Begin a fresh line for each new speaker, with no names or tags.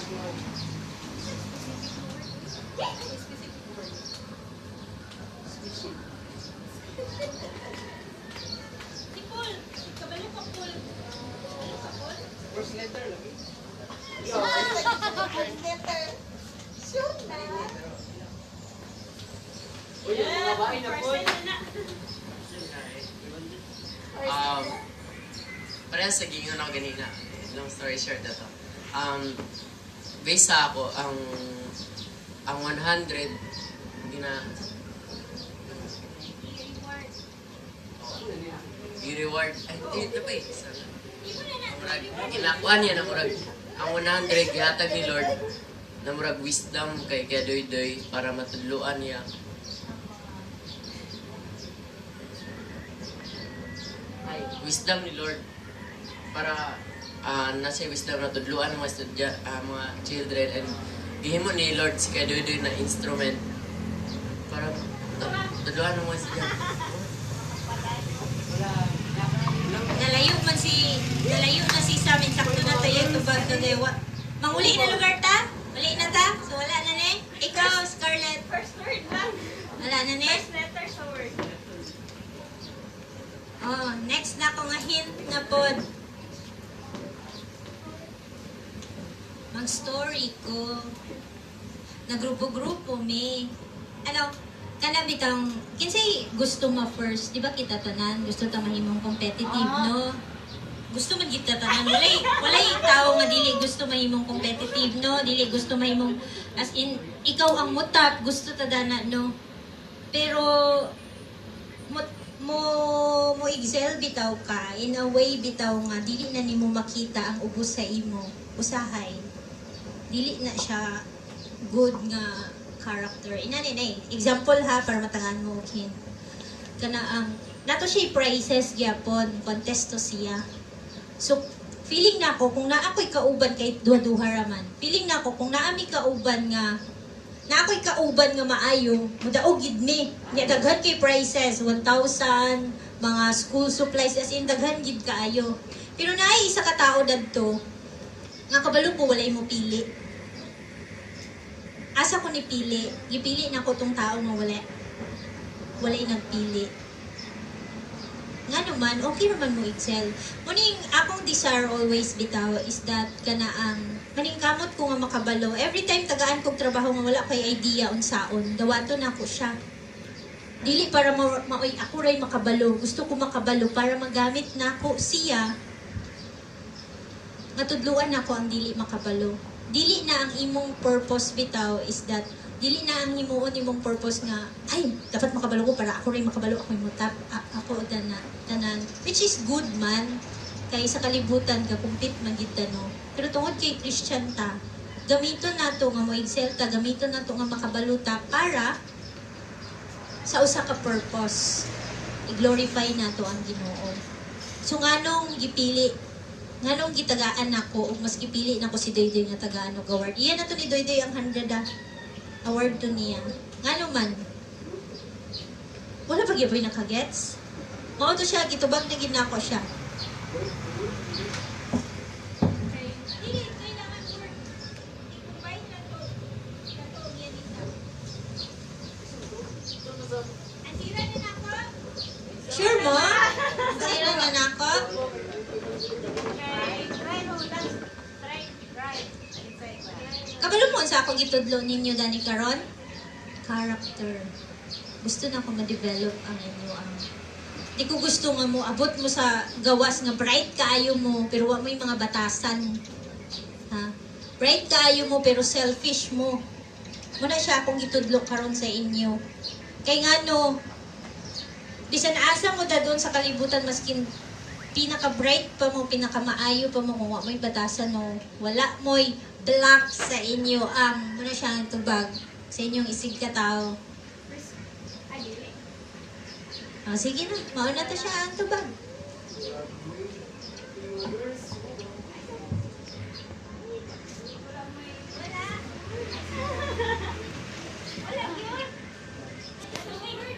First letter lagi.
First letter. Sure na.
Uy, yung mga bahay na po.
Parehas sa gingon ako ganina. Long story short na to. Based sa ako, ang 100, hindi na, i-reward. Ay, ito pa eh. Kinakuan niya na murag. Ang 100, gihatag ni Lord na murag wisdom kay Doy para matudluan niya. Ay, wisdom ni Lord para nasa wisdom na tudluan ng mga children, and gihimo ni Lord si Doy na instrument para tudluan ng mga estudyante.
Nalayo na si Samin. Sakto na tayo yung tubag kagawa. Manguli na lugar ta? Muli na ta? So wala na ne? Ikaw, Scarlett.
First word lang.
Wala na ne?
First letter sa word.
Oh, next na ko nga hint na pod. Mag-story ko. Nagrupo-grupo mi. Ano, kana bitang kinsay gusto mo first, di ba kita tanan gusto ta mahimong competitive, no? Gusto man kita tanan, walay tao nga dili gusto mahimong competitive, no? Dili gusto mahimong as in ikaw ang mutap, gusto ta dana, no? Pero mo excel bitaw ka in a way bitaw nga dili na nimo makita ang ubos sa imo usahay, dili na siya good nga character. Inani example ha para matangan mo kin. Kana ang nato siya praises gyapon, contesto siya. So feeling nako kung naa ko'y kauban kay duha-duha raman. Feeling nako kung naa mi kauban nga na ako'y kauban nga maayo, mudaog gid mi. Nya daghan kay prices 1,000, mga school supplies as in daghan gid kaayo. Pero naay isa ka tao dadto nga kabalo ko walay mo pili. Asa ko ni pili, gipili na ko tong tao nga wala nagpili. Nga naman, okay naman mo excel. Muning akong desire always bitaw is that kana ang maningkamot ko nga makabalo. Every time tagaan kong trabaho nga wala kay idea unsaon, dawato na ko siya. Dili para maoy ako ray makabalo. Gusto ko makabalo para magamit na ko siya. Matudluan na ko ang dili makabalo. Dili na ang imong purpose bitaw is that dili na ang himuon imong purpose nga ay dapat makabalo ko para ako rin makabalo, ako yung mutap ako tanan, which is good man kay sa kalibutan ka compete man gid no. Pero tungod kay Christian ta, gamiton nato nga mo excel ta, gamiton nato nga makabalo ta para sa usa ka purpose, i-glorify nato ang Ginoo. So nganong gipili, nganong gitagaan nako ug mas gipili nako si Doydoy nga tagaan og award. Iyan nato ni Doydoy ang 100 award to niya. Ngano man? Wala pa gyud nakagets. Mao to siya gitubag na gid nako siya. Sure mo? Sira na nako? Kabalo mo sa ako gitudlo ninyo dani karon? Character. Gusto na ko ma-develop ang inyo ang di ko gusto nga mo abot mo sa gawas nga bright kaayo mo pero wa mo yung mga batasan. Ha? Bright kaayo mo pero selfish mo. Muna siya akong gitudlo karon sa inyo. Kay ngano bisan asa mo da doon sa kalibutan maskin pinaka-bright pa mo, pinaka-maayo pa mo, kung wala mo'y batasan mo, wala mo'y black sa inyo ang, muna siya ang tubag, sa inyong isig ka tao. Sige na, mauna to siya ang tubag.